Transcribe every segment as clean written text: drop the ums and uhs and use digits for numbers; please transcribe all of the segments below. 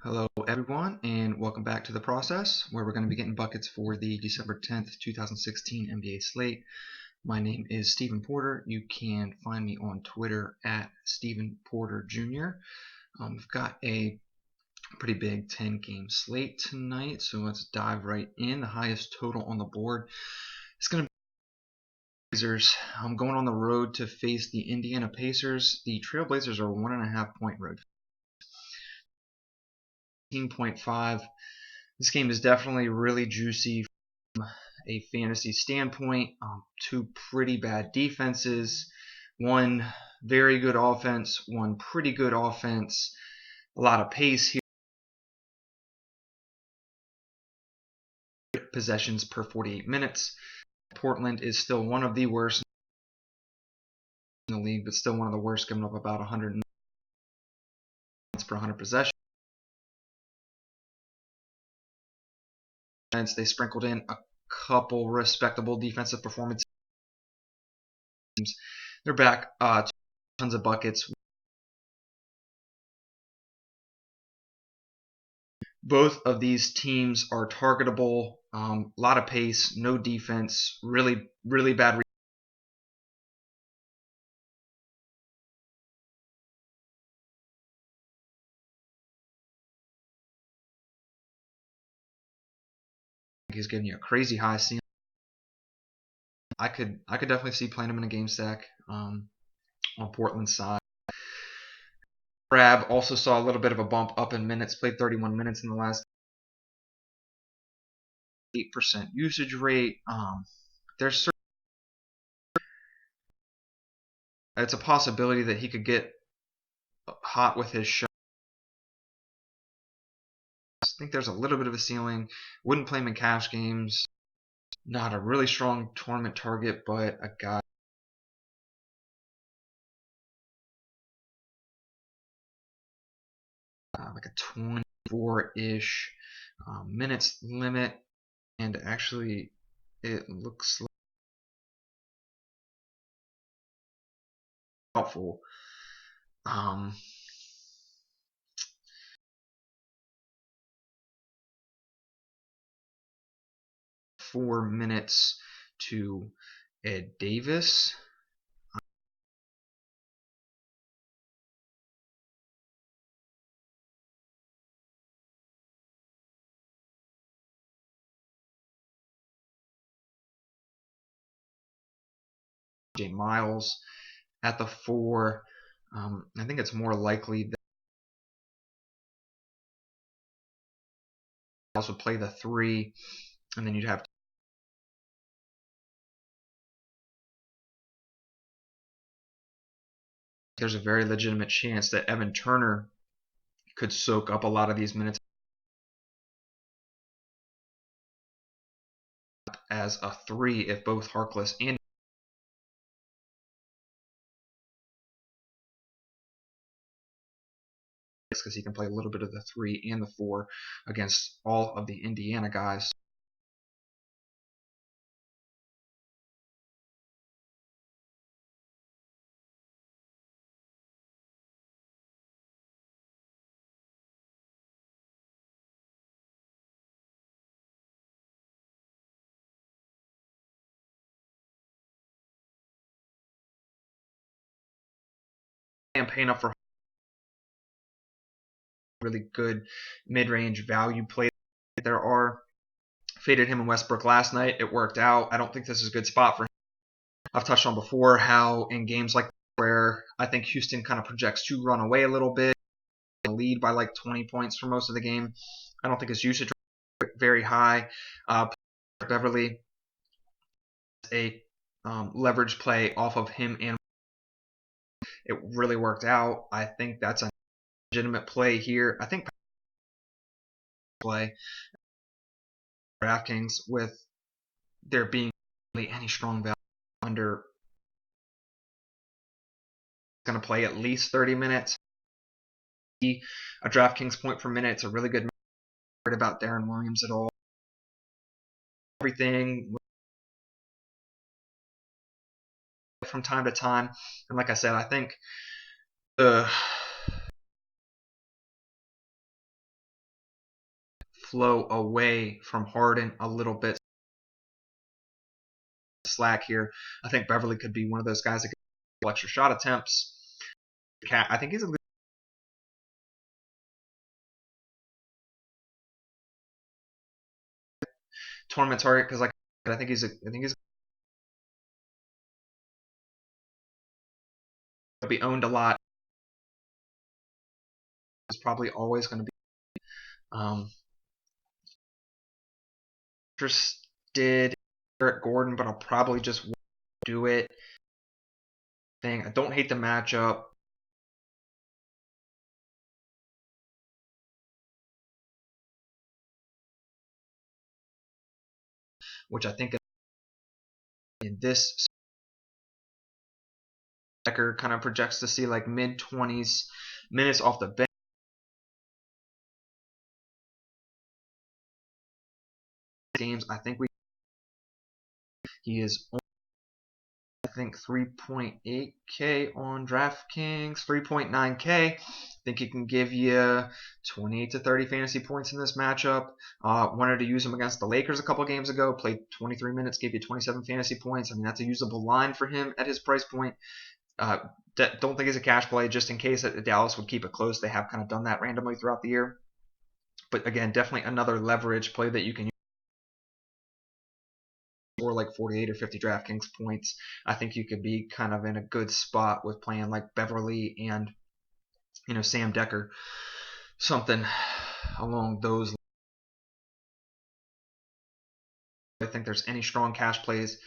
Hello, everyone, and welcome back to the process where we're going to be getting buckets for the December 10th, 2016 NBA slate. My name is Stephen Porter. You can find me on Twitter at Stephen Porter Jr. We've got a pretty big 10-game slate tonight, so let's dive right in. The highest total on the board is going to be Blazers. I'm going on the road to face the Indiana Pacers. The Trailblazers are 1.5-point road. 18.5. This game is definitely really juicy from a fantasy standpoint. Two pretty bad defenses, one very good offense, one pretty good offense, a lot of pace here. Possessions per 48 minutes. Portland is still one of the worst in the league, but still one of the worst, giving up about 100 per 100 possessions. They sprinkled in a couple respectable defensive performances. They're back tons of buckets. Both of these teams are targetable. A lot of pace, no defense, really, really bad. He's giving you a crazy high ceiling. I could definitely see playing him in a game stack on Portland's side. Crab also saw a little bit of a bump up in minutes. Played 31 minutes in the last 8% usage rate. There's it's a possibility that he could get hot with his shot. I think there's a little bit of a ceiling. Wouldn't play him in cash games. Not a really strong tournament target, but a guy like a 24-ish minutes limit, and actually it looks like helpful. 4 minutes to Ed Davis. J. Miles at the 4. I think it's more likely that Miles would play the 3, and then you'd have there's a very legitimate chance that Evan Turner could soak up a lot of these minutes as a 3 if both Harkless and because he can play a little bit of the 3 and the 4 against all of the Indiana guys. Campaign up for really good mid-range value plays there are. Faded him in Westbrook last night. It worked out. I don't think this is a good spot for him. I've touched on before how in games like where I think Houston kind of projects to run away a little bit, lead by like 20 points for most of the game. I don't think his usage rate very high. Beverly a leverage play off of him, and it really worked out. I think that's a legitimate play here. I think play Draftkings with there being any strong value under going to play at least 30 minutes. A Draftkings point per minute. It's a really good word about Darren Williams at all. Everything from time to time. And like I said, I think the flow away from Harden a little bit. Slack here. I think Beverly could be one of those guys that get extra shot attempts. I think he's a tournament target because I think he's going to be owned a lot. He's probably always going to be interested in Eric Gordon, but I'll probably just do it. I don't hate the matchup. Which I think in this Decker kind of projects to see like mid-20s minutes off the bench. Games, I think he is only, I think 3.8K on DraftKings, 3.9K. I think he can give you 28 to 30 fantasy points in this matchup. Wanted to use him against the Lakers a couple games ago. Played 23 minutes, gave you 27 fantasy points. I mean, that's a usable line for him at his price point. Don't think he's a cash play just in case that Dallas would keep it close. They have kind of done that randomly throughout the year. But again, definitely another leverage play that you can use for like 48 or 50 DraftKings points. I think you could be kind of in a good spot with playing like Beverly and Sam Decker, something along those lines. I think there's any strong cash plays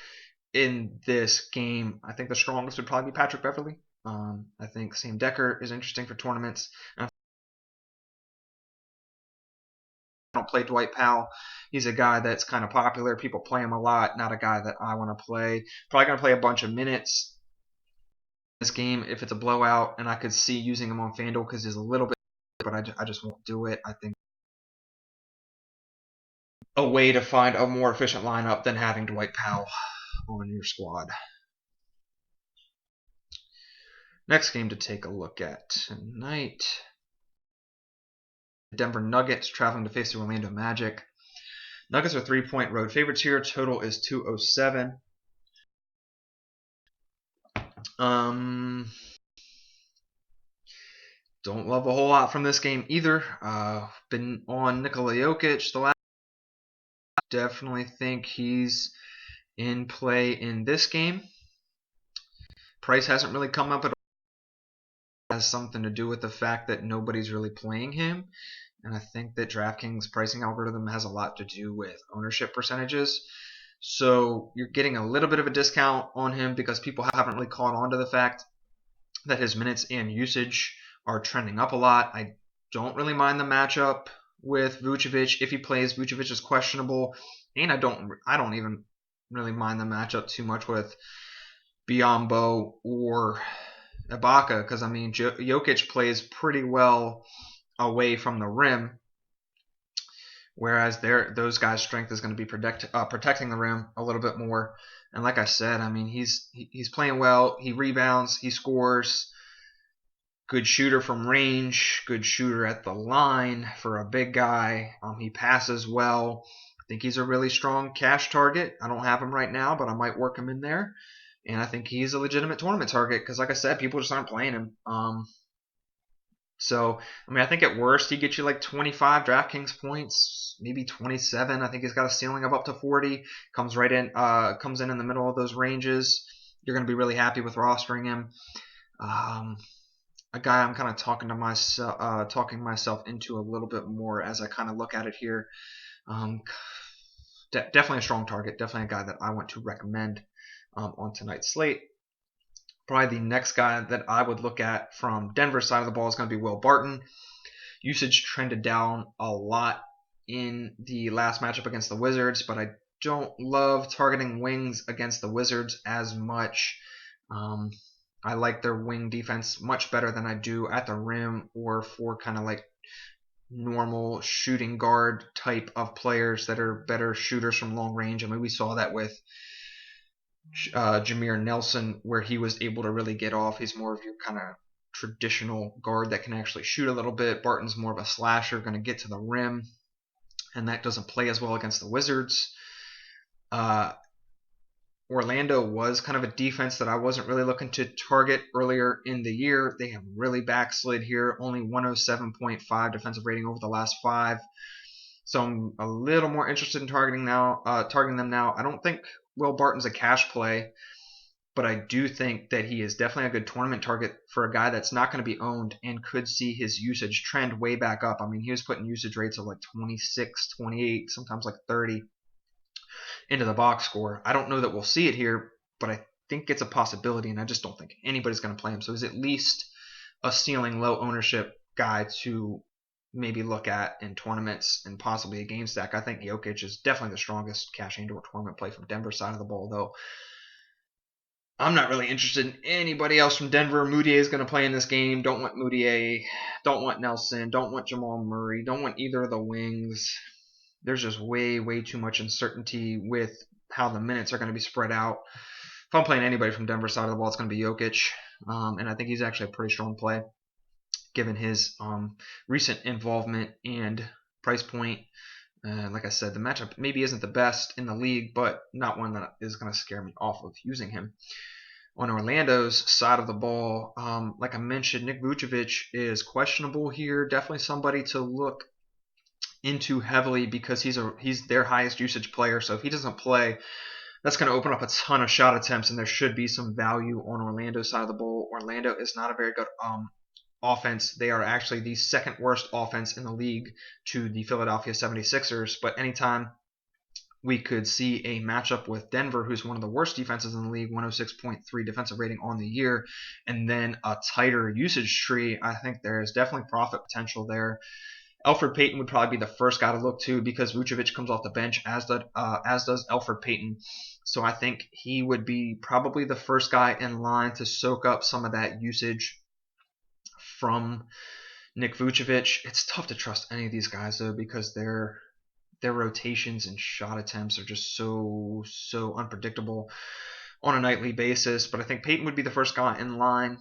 in this game. I think the strongest would probably be Patrick Beverly. I think Sam Decker is interesting for tournaments. I don't play Dwight Powell. He's a guy that's kind of popular. People play him a lot. Not a guy that I want to play. Probably going to play a bunch of minutes this game if it's a blowout, and I could see using him on FanDuel because he's a little bit, but I just won't do it. I think a way to find a more efficient lineup than having Dwight Powell on your squad. Next game to take a look at tonight. Denver Nuggets traveling to face the Orlando Magic. Nuggets are 3-point road favorites here. Total is 207. Don't love a whole lot from this game either. Been on Nikola Jokic the last. Definitely think he's in play in this game. Price hasn't really come up at all. It has something to do with the fact that nobody's really playing him. And I think that DraftKings pricing algorithm has a lot to do with ownership percentages. So you're getting a little bit of a discount on him because people haven't really caught on to the fact that his minutes and usage are trending up a lot. I don't really mind the matchup with Vucevic. If he plays, Vucevic is questionable. And I don't even really mind the matchup too much with Biyombo or Ibaka because, I mean, Jokic plays pretty well away from the rim, whereas those guys' strength is going to be protecting the rim a little bit more. And like I said, I mean, he's playing well. He rebounds. He scores. Good shooter from range. Good shooter at the line for a big guy. He passes well. I think he's a really strong cash target. I don't have him right now, but I might work him in there. And I think he's a legitimate tournament target because, like I said, people just aren't playing him. So, I mean, I think at worst he gets you like 25 DraftKings points, maybe 27. I think he's got a ceiling of up to 40. Comes in the middle of those ranges. You're going to be really happy with rostering him. A guy I'm kind of talking myself into a little bit more as I kind of look at it here. Definitely a strong target. Definitely a guy that I want to recommend on tonight's slate. Probably the next guy that I would look at from Denver's side of the ball is going to be Will Barton. Usage trended down a lot in the last matchup against the Wizards, but I don't love targeting wings against the Wizards as much. I like their wing defense much better than I do at the rim or for kind of like normal shooting guard type of players that are better shooters from long range. I mean, we saw that with Jameer Nelson, where he was able to really get off. He's more of your kind of traditional guard that can actually shoot a little bit. Barton's more of a slasher, going to get to the rim. and that doesn't play as well against the Wizards. Orlando was kind of a defense that I wasn't really looking to target earlier in the year. They have really backslid here, only 107.5 defensive rating over the last 5. So I'm a little more interested in targeting them now. I don't think Will Barton's a cash play, but I do think that he is definitely a good tournament target for a guy that's not going to be owned and could see his usage trend way back up. I mean, he was putting usage rates of like 26, 28, sometimes like 30 into the box score. I don't know that we'll see it here, but I think it's a possibility, and I just don't think anybody's going to play him. So he's at least a ceiling low ownership guy to maybe look at in tournaments and possibly a game stack. I think Jokic is definitely the strongest cash indoor tournament play from Denver side of the ball, though. I'm not really interested in anybody else from Denver. Moutier is going to play in this game. Don't want Moutier. Don't want Nelson. Don't want Jamal Murray. Don't want either of the wings. There's just way, way too much uncertainty with how the minutes are going to be spread out. If I'm playing anybody from Denver side of the ball, it's going to be Jokic. And I think he's actually a pretty strong play given his recent involvement and price point. Like I said, the matchup maybe isn't the best in the league, but not one that is going to scare me off of using him. On Orlando's side of the ball, like I mentioned, Nick Vucevic is questionable here. Definitely somebody to look into heavily because he's their highest usage player. So if he doesn't play, that's going to open up a ton of shot attempts, and there should be some value on Orlando's side of the ball. Orlando is not a very good offense. They are actually the second worst offense in the league to the Philadelphia 76ers. But anytime we could see a matchup with Denver, who's one of the worst defenses in the league, 106.3 defensive rating on the year, and then a tighter usage tree, I think there is definitely profit potential there. Elfrid Payton would probably be the first guy to look to because Vucevic comes off the bench, as does Elfrid Payton. So I think he would be probably the first guy in line to soak up some of that usage from Nick Vucevic. It's tough to trust any of these guys though because their rotations and shot attempts are just so unpredictable on a nightly basis. But I think Payton would be the first guy in line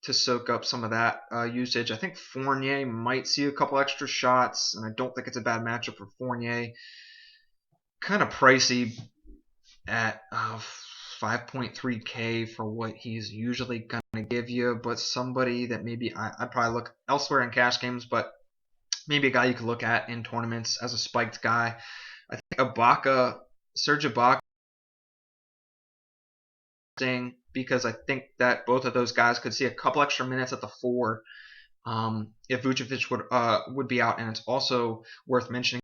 to soak up some of that usage. I think Fournier might see a couple extra shots, and I don't think it's a bad matchup for Fournier. Kind of pricey at 5.3K for what he's usually going to give you, but somebody that maybe I'd probably look elsewhere in cash games, but maybe a guy you could look at in tournaments as a spiked guy. I think Serge Ibaka, because I think that both of those guys could see a couple extra minutes at the 4 if Vucevic would be out, and it's also worth mentioning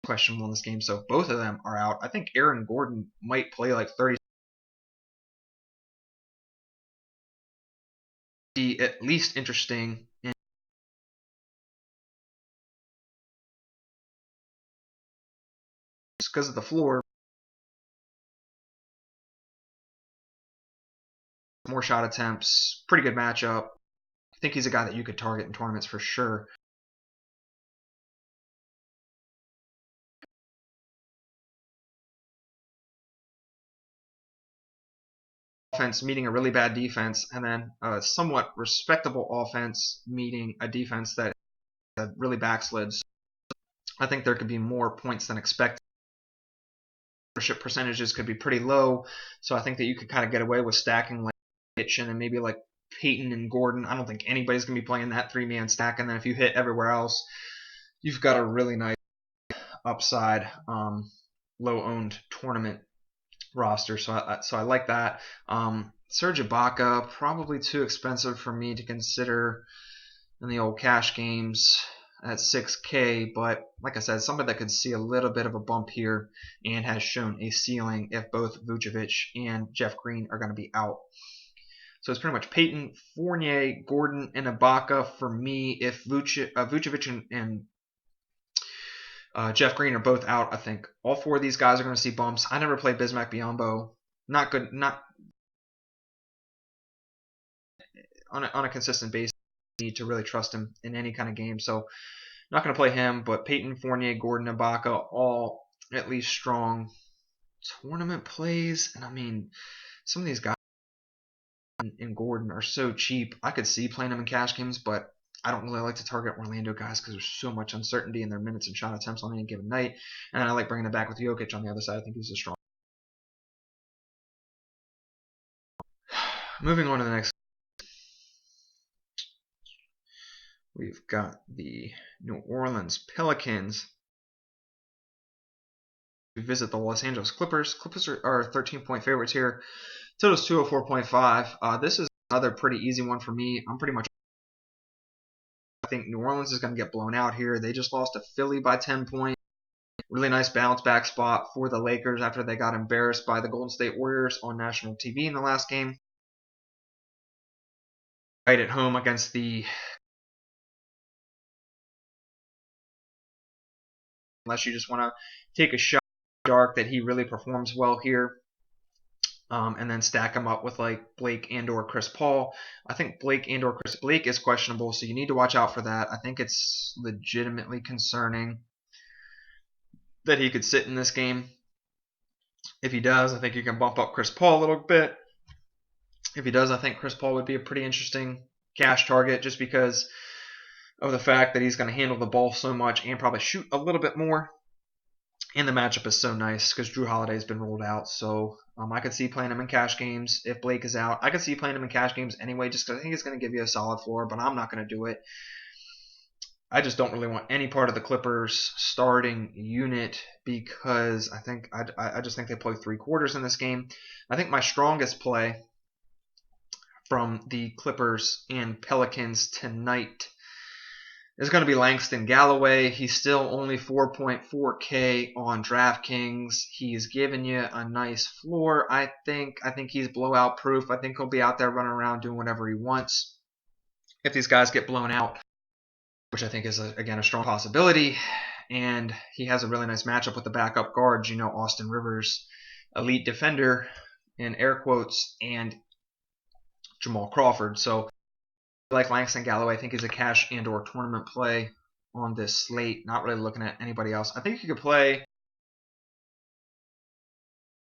questionable in this game, so both of them are out. I think Aaron Gordon might play like 30, at least interesting because of the floor. More shot attempts, pretty good matchup. I think he's a guy that you could target in tournaments for sure. Offense meeting a really bad defense, and then a somewhat respectable offense meeting a defense that really backslids. I think there could be more points than expected. Ownership percentages could be pretty low, so I think that you could kind of get away with stacking like Kitchen and maybe like Payton and Gordon. I don't think anybody's going to be playing that 3-man stack, and then if you hit everywhere else, you've got a really nice upside low-owned tournament roster. So I like that. Serge Ibaka, probably too expensive for me to consider in the old cash games at 6K, but like I said, somebody that could see a little bit of a bump here and has shown a ceiling if both Vucevic and Jeff Green are going to be out. So it's pretty much Payton, Fournier, Gordon, and Ibaka for me. If Vucevic and Jeff Green are both out, I think all 4 of these guys are going to see bumps. I never played Bismack Biyombo. Not good, not on a consistent basis. Need to really trust him in any kind of game. So not going to play him, but Payton, Fournier, Gordon, Ibaka, all at least strong tournament plays. And I mean, some of these guys in Gordon are so cheap. I could see playing them in cash games, but I don't really like to target Orlando guys because there's so much uncertainty in their minutes and shot attempts on any given night. And I like bringing it back with Jokic on the other side. I think he's a strong. Moving on to the next. We've got the New Orleans Pelicans. We visit the Los Angeles Clippers. Clippers are 13-point favorites here. Total's 204.5. This is another pretty easy one for me. I'm pretty much. I think New Orleans is going to get blown out here. They just lost to Philly by 10 points. Really nice bounce back spot for the Lakers after they got embarrassed by the Golden State Warriors on national TV in the last game. Right at home against the. Unless you just want to take a shot dark that he really performs well here. And then stack him up with like Blake and or Chris Paul. I think Blake is questionable, so you need to watch out for that. I think it's legitimately concerning that he could sit in this game. If he does, I think you can bump up Chris Paul a little bit. If he does, I think Chris Paul would be a pretty interesting cash target just because of the fact that he's going to handle the ball so much and probably shoot a little bit more. And the matchup is so nice because Jrue Holiday has been rolled out. So I could see playing him in cash games if Blake is out. I could see playing him in cash games anyway just because I think it's going to give you a solid floor, but I'm not going to do it. I just don't really want any part of the Clippers starting unit because I just think they play 3/4 in this game. I think my strongest play from the Clippers and Pelicans tonight is going to be Langston Galloway. He's still only 4.4K on Draftkings. He's given you a nice floor. I think he's blowout proof. I think he'll be out there running around doing whatever he wants. If these guys get blown out, which I think is, again, a strong possibility. And he has a really nice matchup with the backup guards. Austin Rivers, elite defender, in air quotes, and Jamal Crawford. So I like Langston Galloway. I think he's a cash and or tournament play on this slate. Not really looking at anybody else. I think you could play